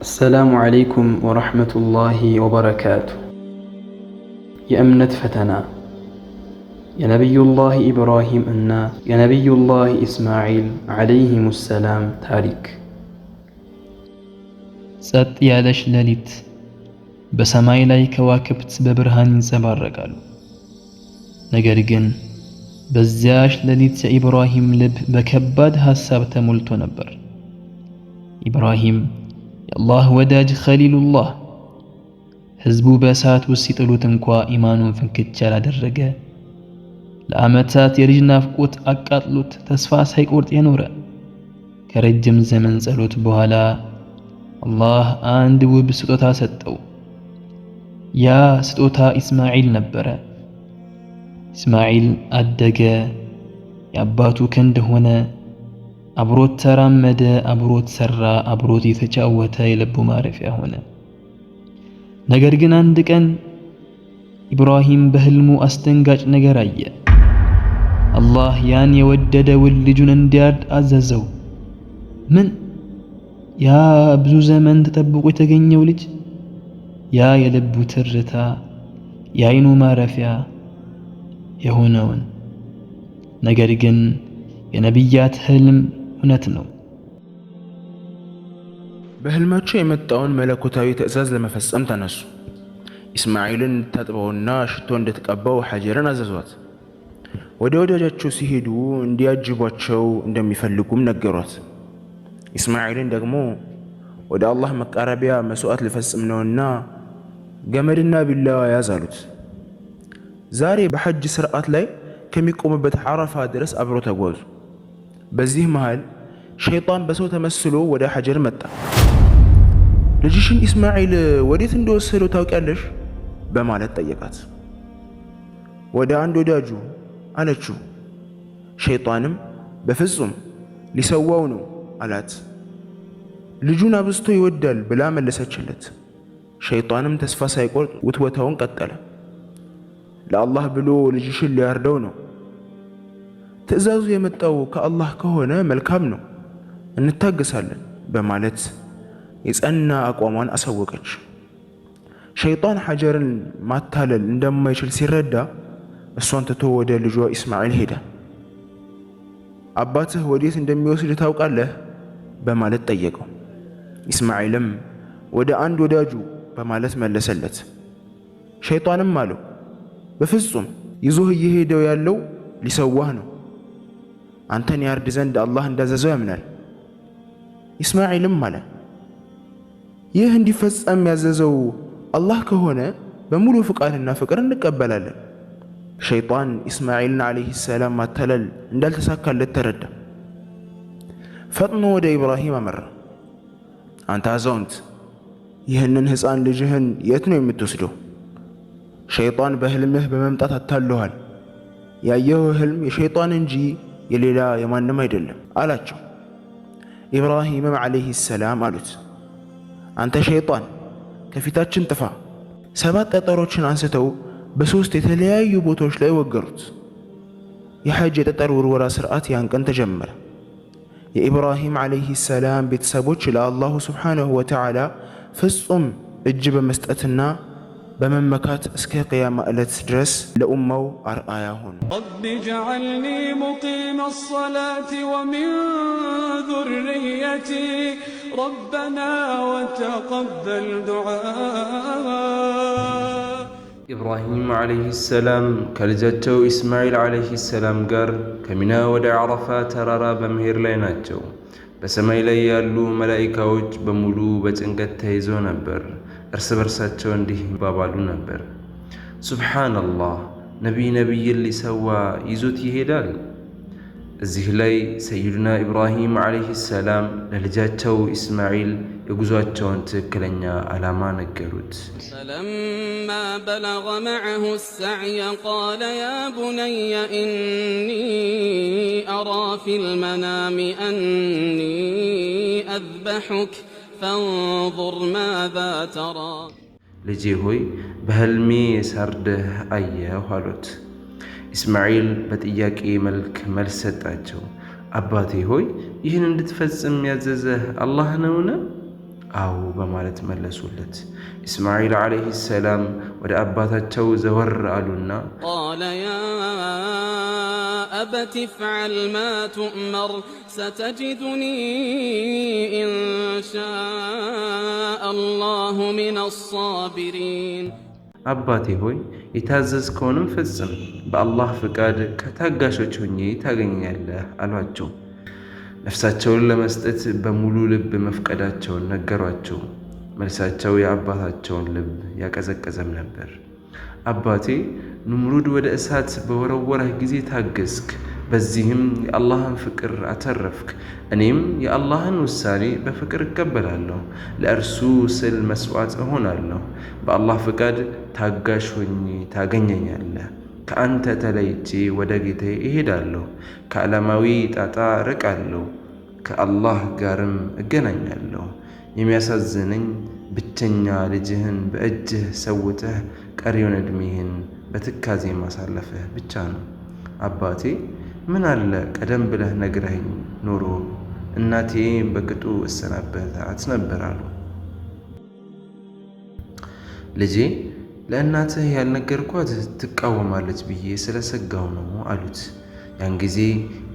السلام عليكم ورحمة الله وبركاته. የእምነት ፈተና የነቢዩላህ ኢብራሂም እና የነቢዩላህ ኢስማዒል ዓለይሂሙ ሰላም ታሪክ። ጸጥ ያለች ሌሊት፣ በሰማይ ላይ ከዋክብት በብርሃን ይንጸባረቃሉ። ነገር ግን በዚያች ሌሊት የኢብራሂም ልብ በከባድ ሐሳብ ተሞልቶ ነበር። ኢብራሂም የአላህ ወዳጅ ኸሊሉላህ ሕዝቡ በእሳት ውስጥ ሲጥሉት እንኳ ኢማኑን ፍንክች ያላደረገ፣ ለዓመታት የልጅ ናፍቆት አቃጥሎት ተስፋ ሳይቆርጥ የኖረ፣ ከረጅም ዘመን ጸሎት በኋላ አላህ አንድ ውብ ስጦታ ሰጠው። ያ ስጦታ ኢስማዒል ነበረ። ኢስማዒል አደገ፣ የአባቱ ክንድ ሆነ፣ አብሮት ተራመደ፣ አብሮት ሰራ፣ አብሮት የተጫወተ የልቡ ማረፊያ ሆነ። ነገር ግን አንድ ቀን ኢብራሂም በህልሙ አስደንጋጭ ነገር አየ። አላህ ያን የወደደውን ልጁን እንዲያርድ አዘዘው። ምን? ያ ብዙ ዘመን ተጠብቆ የተገኘው ልጅ፣ ያ የልቡ ትርታ፣ የአይኑ ማረፊያ የሆነውን። ነገር ግን የነቢያት ህልም እውነት ነው። በህልማቸው የመጣውን መለኮታዊ ትዕዛዝ ለመፈጸም ተነሱ። ኢስማዒልን እንድታጥበውና ሽቶ እንድትቀባው ሐጀርን አዘዟት። ወደ ወዳጃቸው ሲሄዱ እንዲያጅቧቸው እንደሚፈልጉም ነገሯት። ኢስማዒልን ደግሞ ወደ አላህ መቃረቢያ መስዋዕት ልፈጽም ነውና ገመድና ቢላዋ ያዝ አሉት። ዛሬ በሐጅ ስርዓት ላይ ከሚቆምበት ዓረፋ ድረስ አብረው ተጓዙ። በዚህ መሃል ሸይጣን በሰው ተመስሎ ወደ ሐጀር መጣ። ልጅሽን ኢስማዒል ወዴት እንደወሰደው ታውቂያለሽ? በማለት ጠየቃት። ወደ አንድ ወዳጁ አለችው። ሸይጣንም በፍጹም ሊሰዋው ነው አላት። ልጁን አብዝቶ ይወዳል ብላ መለሰችለት። ሸይጣንም ተስፋ ሳይቆርጥ ውትወታውን ቀጠለ። ለአላህ ብሎ ልጅሽን ሊያርደው ነው። ትዕዛዙ የመጣው ከአላህ ከሆነ መልካም ነው፣ እንታገሳለን በማለት የጸና አቋሟን አሳወቀች። ሸይጣን ሐጀርን ማታለል እንደማይችል ሲረዳ እሷን ትቶ ወደ ልጇ ኢስማዒል ሄደ። አባትህ ወዴት እንደሚወስድ ታውቃለህ? በማለት ጠየቀው። ኢስማዒልም ወደ አንድ ወዳጁ በማለት መለሰለት። ሸይጣንም አለው፣ በፍጹም ይዞህ እየሄደው ያለው ሊሰዋህ ነው። አንተን ያርድ ዘንድ አላህ እንዳዘዘው ያምናል። ኢስማዒልም አለ፣ ይህ እንዲፈጸም ያዘዘው አላህ ከሆነ በሙሉ ፍቃድና ፍቅር እንቀበላለን። ሸይጣን ኢስማዒልን ዓለይሂ ሰላም ማታለል እንዳልተሳካለት ተረዳ። ፈጥኖ ወደ ኢብራሂም አመራ። አንተ አዛውንት፣ ይህንን ሕፃን ልጅህን የት ነው የምትወስደው? ሸይጣን በህልምህ በመምጣት አታለኋል። ያየኸው ህልም የሸይጣን እንጂ የሌላ የማንም አይደለም አላቸው። ኢብራሂምም ዓለይሂ ሰላም አሉት፣ አንተ ሸይጣን ከፊታችን ጥፋ። 7 ጠጠሮችን አንስተው በ3 የተለያዩ ቦታዎች ላይ ወገሩት። የሐጅ የጠጠር ውርወራ ስርዓት ያን ቀን ተጀመረ። የኢብራሂም ዓለይሂ ሰላም ቤተሰቦች ለአላሁ ስብሓንሁ ወተዓላ ፍጹም እጅ በመስጠትና በመመካት እስከ ቅያማ ዕለት ድረስ ለኡማው አርአያ ሆኑ። ረቢ ጀዐልኒ ሙቂመ ሰላቲ ወሚን ዙርሪየቲ ረበና ወተቀበል ዱዓ። ኢብራሂም ዓለይሂ ሰላም ከልጃቸው ኢስማዒል ዓለይሂ ሰላም ጋር ከሚና ወደ ዓረፋ ተራራ በመሄድ ላይ ናቸው። በሰማይ ላይ ያሉ መላኢካዎች በሙሉ በጭንቀት ተይዘው ነበር። እርስ በርሳቸው እንዲህ ይባባሉ ነበር፣ ሱብሓነላህ፣ ነቢይን ሊሰዋ ይዞት ይሄዳል። እዚህ ላይ ሰይዱና ኢብራሂም ዓለይሂ ሰላም ለልጃቸው ኢስማዒል የጉዟቸውን ትክክለኛ ዓላማ ነገሩት። ፈለማ በለገ መዐሁ ሰዕየ ቃለ ያ ቡነየ ኢኒ አራ ፊል መናሚ አኒ አዝበሑክ ፈንዙር ማዛ ተራ። ልጄ ሆይ በህልሜ ሳርደህ አየሁ አሉት። ኢስማዒል በጥያቄ መልክ መልስ ሰጣቸው። አባቴ ሆይ ይህን እንድትፈጽም ያዘዘህ አላህ ነውን? አዎ በማለት መለሱለት። ኢስማዒል ዓለይሂ ሰላም ወደ አባታቸው ዘወር አሉና ቃለ ያ አበቲ ፍዐል ማ ቱእመር ሰተጅዱኒ ኢንሻአ አላሁ ሚነ አሳቢሪን። አባቴ ሆይ የታዘዝከውንም ፈጽም፣ በአላህ ፍቃድ ከታጋሾች ሆኜ ታገኛለህ አሏቸው። ነፍሳቸውን ለመስጠት በሙሉ ልብ መፍቀዳቸውን ነገሯቸው። መልሳቸው የአባታቸውን ልብ ያቀዘቀዘም ነበር። አባቴ ንምሩድ ወደ እሳት በወረወረህ ጊዜ ታገዝክ፣ በዚህም የአላህን ፍቅር አተረፍክ። እኔም የአላህን ውሳኔ በፍቅር እቀበላለሁ፣ ለእርሱ ስል መስዋዕት እሆናለሁ። በአላህ ፍቃድ ታጋሽ ሆኜ ታገኘኛለህ። ከአንተ ተለይቼ ወደ ጌታዬ እሄዳለሁ፣ ከዓለማዊ ጣጣ ርቃለሁ፣ ከአላህ ጋርም እገናኛለሁ። የሚያሳዝነኝ ብቸኛ ልጅህን በእጅህ ሰውተህ ቀሪውን ዕድሜህን በትካዜ ማሳለፍህ ብቻ ነው። አባቴ ምን አለ ቀደም ብለህ ነግረኸኝ ኖሮ እናቴ በቅጡ እሰናበታት ነበር አሉ። ልጄ ለእናትህ ያልነገርኳት ትቃወማለች ብዬ ስለሰጋው ነው አሉት። ያን ጊዜ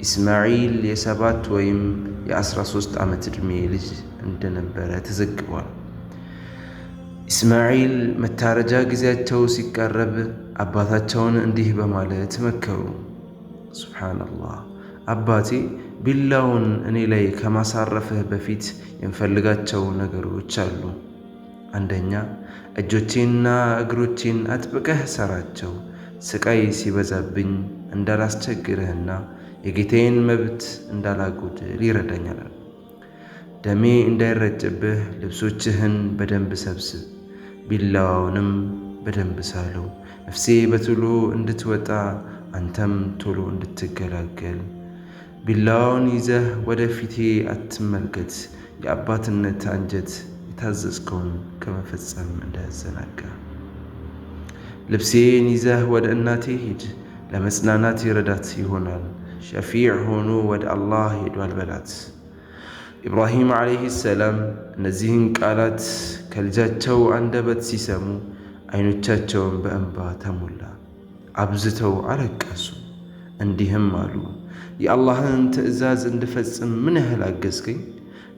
ኢስማዒል የ7 ወይም የ13 ዓመት ዕድሜ ልጅ እንደነበረ ተዘግቧል። ኢስማዒል መታረጃ ጊዜያቸው ሲቃረብ አባታቸውን እንዲህ በማለት መከሩ። ሱብሓነላህ፣ አባቴ ቢላውን እኔ ላይ ከማሳረፍህ በፊት የምፈልጋቸው ነገሮች አሉ። አንደኛ እጆቼንና እግሮቼን አጥብቀህ ሰራቸው፣ ስቃይ ሲበዛብኝ እንዳላስቸግርህና የጌታዬን መብት እንዳላጎድል ይረዳኛል። ደሜ እንዳይረጭብህ ልብሶችህን በደንብ ሰብስብ፣ ቢላዋውንም በደንብ ሳለው፣ ነፍሴ በቶሎ እንድትወጣ አንተም ቶሎ እንድትገላገል። ቢላዋውን ይዘህ ወደ ፊቴ አትመልከት፣ የአባትነት አንጀት የታዘዝከውን ከመፈጸም እንዳያዘናጋ። ልብሴን ይዘህ ወደ እናቴ ሂድ፣ ለመጽናናት ይረዳት ይሆናል፣ ሸፊዕ ሆኖ ወደ አላህ ሄዷል በላት። ኢብራሂም ዓለይሂ ሰላም እነዚህን ቃላት ከልጃቸው አንደበት ሲሰሙ አይኖቻቸውን በእንባ ተሞላ፣ አብዝተው አለቀሱ። እንዲህም አሉ፣ የአላህን ትዕዛዝ እንድፈጽም ምን ያህል አገዝከኝ።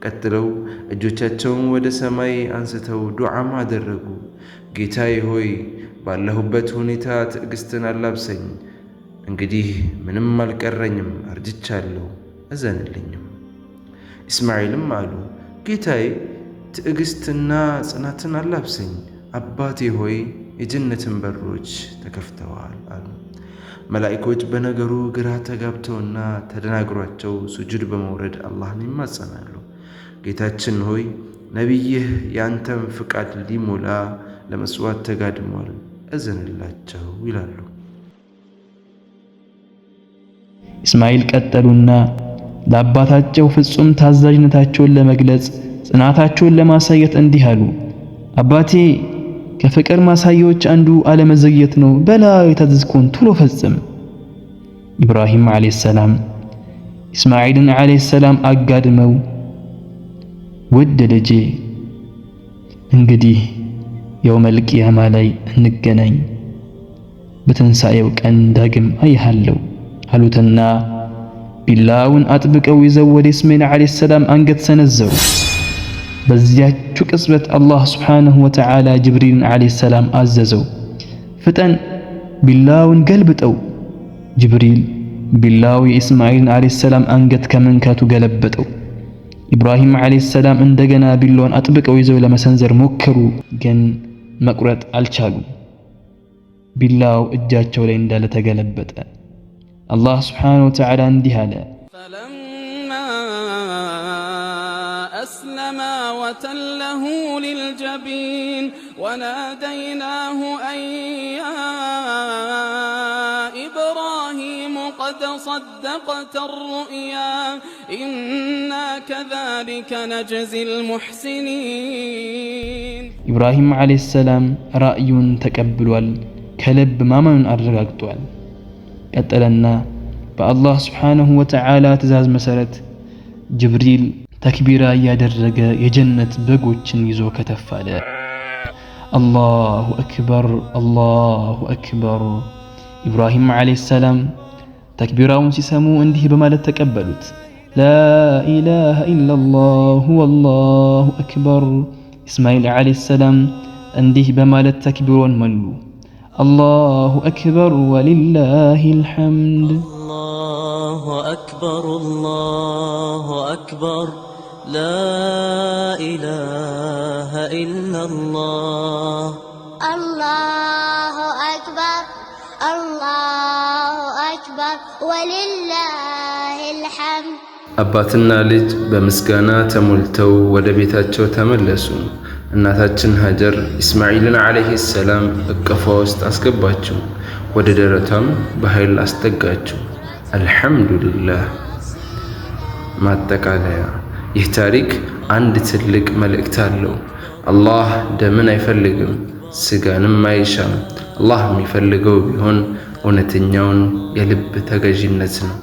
ቀጥለው እጆቻቸውን ወደ ሰማይ አንስተው ዱዓም አደረጉ። ጌታዬ ሆይ ባለሁበት ሁኔታ ትዕግስትን አላብሰኝ። እንግዲህ ምንም አልቀረኝም፣ አርጅቻለሁ፣ እዘንልኝም። ኢስማዒልም አሉ፣ ጌታዬ ትዕግስትና ጽናትን አላብሰኝ። አባቴ ሆይ የጀነትን በሮች ተከፍተዋል አሉ። መላኢኮች በነገሩ ግራ ተጋብተውና ተደናግሯቸው ሱጁድ በመውረድ አላህን ይማጸናሉ። ጌታችን ሆይ ነቢይህ የአንተን ፍቃድ ሊሞላ ለመስዋዕት ተጋድሟል፣ እዘንላቸው ይላሉ። ኢስማዒል ቀጠሉና ለአባታቸው ፍጹም ታዛዥነታቸውን ለመግለጽ ጽናታቸውን ለማሳየት እንዲህ አሉ። አባቴ ከፍቅር ማሳያዎች አንዱ አለመዘግየት ነው። በላ የታዘዝከውን ቶሎ ፈጽም። ኢብራሂም ዓለይሂ ሰላም ኢስማዒልን ዓለይሂ ሰላም አጋድመው ውድ ልጄ እንግዲህ የውመል ቂያማ ላይ እንገናኝ፣ በትንሣኤው ቀን ዳግም አያሃለሁ አሉትና ቢላውን አጥብቀው ይዘው ወደ ኢስማዒል ዓለይሂ ሰላም አንገት ሰነዘሩ። በዚያች ቅጽበት አላህ ሱብሓነሁ ወተዓላ ጅብሪልን ዓለይሂ ሰላም አዘዘው፣ ፍጠን ቢላውን ገልብጠው። ጅብሪል ቢላው የኢስማዒልን ዓለይሂ ሰላም አንገት ከመንካቱ ገለበጠው። ኢብራሂም ዓለይሂ ሰላም እንደገና ቢላውን አጥብቀው ይዘው ለመሰንዘር ሞከሩ፣ ግን መቁረጥ አልቻሉም። ቢላው እጃቸው ላይ እንዳለ ተገለበጠ። አላህ ሱብሓነሁ ወተዓላ እንዲህ አለ፣ ፈለማ አስለማ ወተለሁ ሊልጀቢን ወናደይናሁ አን ያ ኢብራሂም ቀድ ሰደቅተ ሩእያ ኢና ከዛሊከ ነጅዚል ሙሕሲኒን። ኢብራሂም ዓለይሂ ሰላም ራእዩን ተቀብሏል፣ ከልብ ማመኑን አረጋግጧል። ቀጠለና በአላህ ሱብሓነሁ ወተዓላ ትእዛዝ መሰረት ጅብሪል ተክቢራ እያደረገ የጀነት በጎችን ይዞ ከተፋለ። አላሁ አክበር አላሁ አክበር። ኢብራሂም ዓለይሂ ሰላም ተክቢራውን ሲሰሙ እንዲህ በማለት ተቀበሉት። ላኢላሃ ኢለላሁ ወላሁ አክበር። ኢስማኤል ዓለይሂ ሰላም እንዲህ በማለት ተክቢሮን መሉ። አላሁ አክበር ወሊላሂል ሐምድ። አላሁ አክበር አላሁ አክበር ላኢላሃ ኢለላህ። አላሁ አክበር አላሁ አክበር ወሊላሂል ሐምድ። አባትና ልጅ በምስጋና ተሞልተው ወደ ቤታቸው ተመለሱ። እናታችን ሀጀር ኢስማኤልን ዓለይሂ ሰላም እቅፏ ውስጥ አስገባችው፣ ወደ ደረቷም በኃይል አስጠጋችው። አልሐምዱሊላህ። ማጠቃለያ፣ ይህ ታሪክ አንድ ትልቅ መልእክት አለው። አላህ ደምን አይፈልግም፣ ስጋንም አይሻም። አላህ የሚፈልገው ቢሆን እውነተኛውን የልብ ተገዥነት ነው።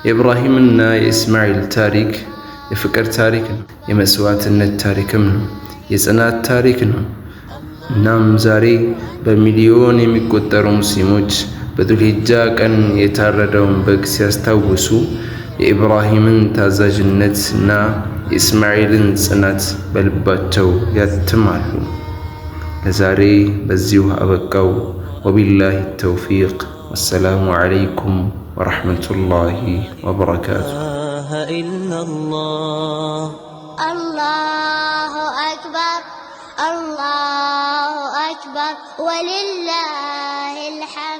የኢብራሂምና የኢስማኤል ታሪክ የፍቅር ታሪክ ነው፣ የመስዋዕትነት ታሪክም ነው፣ የጽናት ታሪክ ነው። እናም ዛሬ በሚሊዮን የሚቆጠሩ ሙስሊሞች በዙልሂጃ ቀን የታረደውን በግ ሲያስታውሱ የኢብራሂምን ታዛዥነትና የኢስማኤልን ጽናት በልባቸው ያትማሉ። ለዛሬ በዚሁ አበቃው። ወቢላሂ ተውፊቅ። ወሰላሙ ዓለይኩም ወረሕመቱላሂ ወበረካቱ። አላሁ አክበር አላሁ አክበር ወሊላሂል ሐምድ።